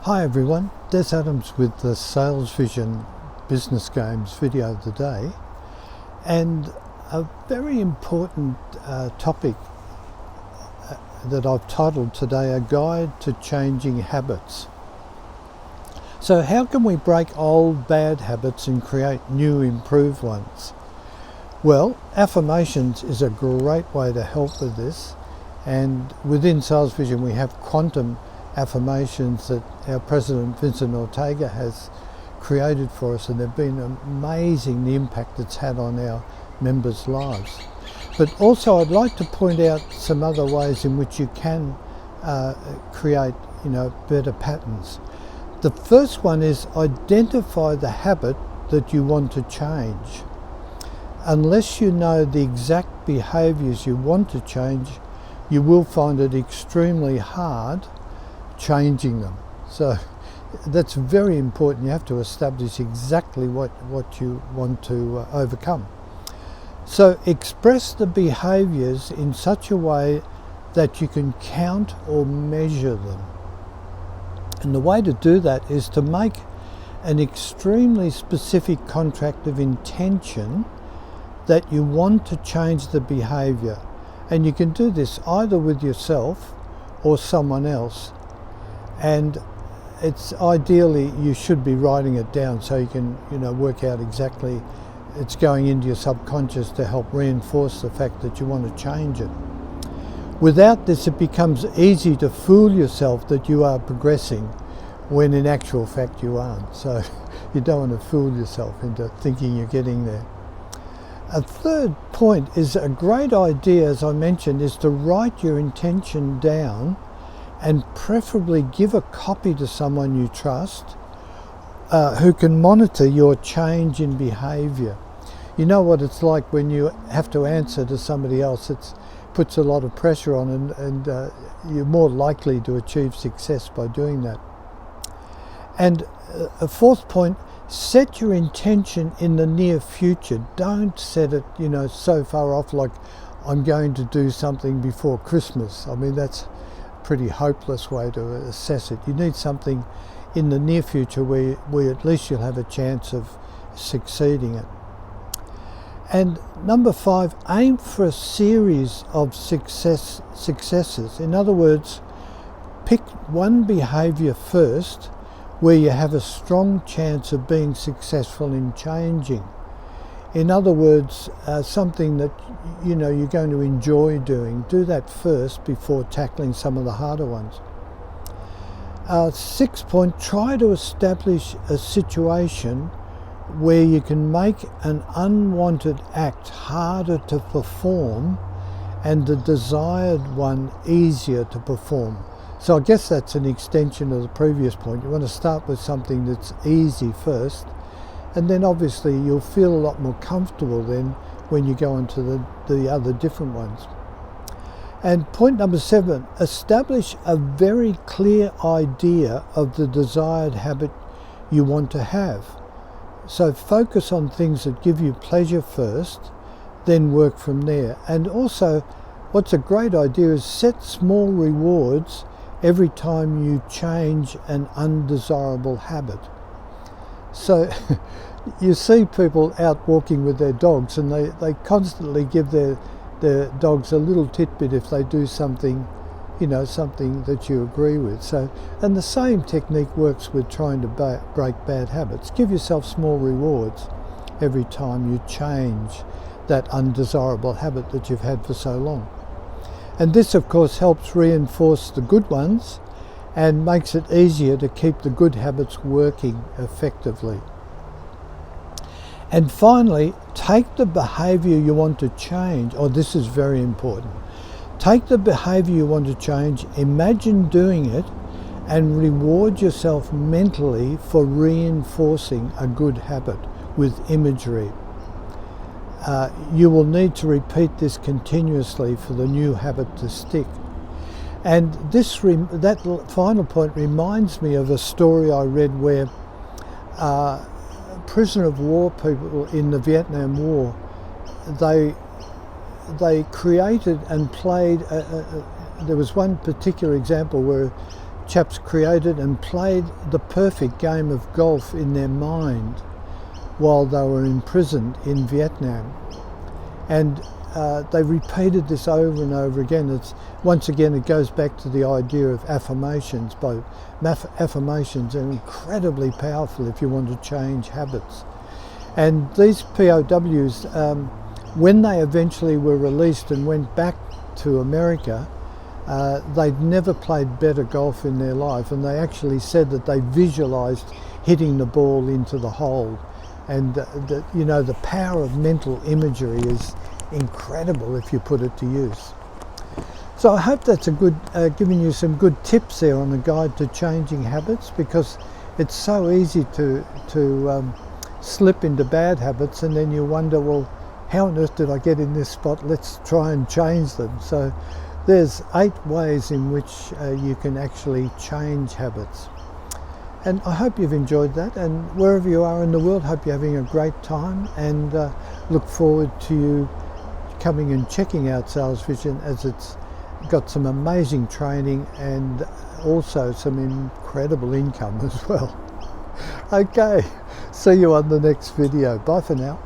Hi everyone, Des Adams with the Sales Vision Business Games video of the day, and a very important topic that I've titled today, A Guide to Changing Habits. So how can we break old bad habits and create new improved ones? Well, affirmations is a great way to help with this, and within Sales Vision we have Quantum Affirmations that our President Vincent Ortega has created for us, and they've been amazing, the impact it's had on our members' lives. But also I'd like to point out some other ways in which you can create better patterns. The first one is identify the habit that you want to change. Unless you know the exact behaviours you want to change, you will find it extremely hard changing them. So that's very important. You have to establish exactly what you want to overcome. So express the behaviours in such a way that you can count or measure them. And the way to do that is to make an extremely specific contract of intention that you want to change the behaviour. And you can do this either with yourself or someone else. And it's ideally you should be writing it down so you can work out exactly, it's going into your subconscious to help reinforce the fact that you want to change it. Without this, it becomes easy to fool yourself that you are progressing when in actual fact you aren't. So you don't want to fool yourself into thinking you're getting there. A third point is a great idea, as I mentioned, is to write your intention down and preferably give a copy to someone you trust who can monitor your change in behaviour. You know what it's like when you have to answer to somebody else. It puts a lot of pressure on, and you're more likely to achieve success by doing that. And a fourth point, set your intention in the near future. Don't set it so far off, like I'm going to do something before Christmas. I mean, that's a pretty hopeless way to assess it. You need something in the near future where at least you'll have a chance of succeeding it. And number 5, aim for a series of successes. In other words, pick one behaviour first where you have a strong chance of being successful in changing. In other words, something that you're going to enjoy doing. Do that first before tackling some of the harder ones. 6th point, try to establish a situation where you can make an unwanted act harder to perform and the desired one easier to perform. So I guess that's an extension of the previous point. You want to start with something that's easy first, and then obviously you'll feel a lot more comfortable then when you go into the other different ones. And point number 7, establish a very clear idea of the desired habit you want to have. So focus on things that give you pleasure first, then work from there. And also, what's a great idea is set small rewards every time you change an undesirable habit. So you see people out walking with their dogs, and they constantly give their dogs a little tidbit if they do something, something that you agree with. So, and the same technique works with trying to break bad habits. Give yourself small rewards every time you change that undesirable habit that you've had for so long. And this, of course, helps reinforce the good ones and makes it easier to keep the good habits working effectively. And finally, take the behaviour you want to change. Oh, this is very important. Take the behaviour you want to change, imagine doing it, and reward yourself mentally for reinforcing a good habit with imagery. You will need to repeat this continuously for the new habit to stick. And that final point reminds me of a story I read where prisoner of war people in the Vietnam War, they created and played, there was one particular example where chaps created and played the perfect game of golf in their mind while they were imprisoned in Vietnam. And they repeated this over and over again. Once again, it goes back to the idea of affirmations. Both affirmations are incredibly powerful if you want to change habits. And these POWs, when they eventually were released and went back to America, they'd never played better golf in their life, and they actually said that they visualised hitting the ball into the hole. And the power of mental imagery is incredible if you put it to use. So I hope that's a good, giving you some good tips there on the guide to changing habits, because it's so easy to slip into bad habits, and then you wonder, well, how on earth did I get in this spot? Let's try and change them. So there's 8 ways in which you can actually change habits. And I hope you've enjoyed that, and wherever you are in the world, hope you're having a great time, and look forward to you coming and checking out Sales Vision, as it's got some amazing training and also some incredible income as well. Okay, see you on the next video. Bye for now.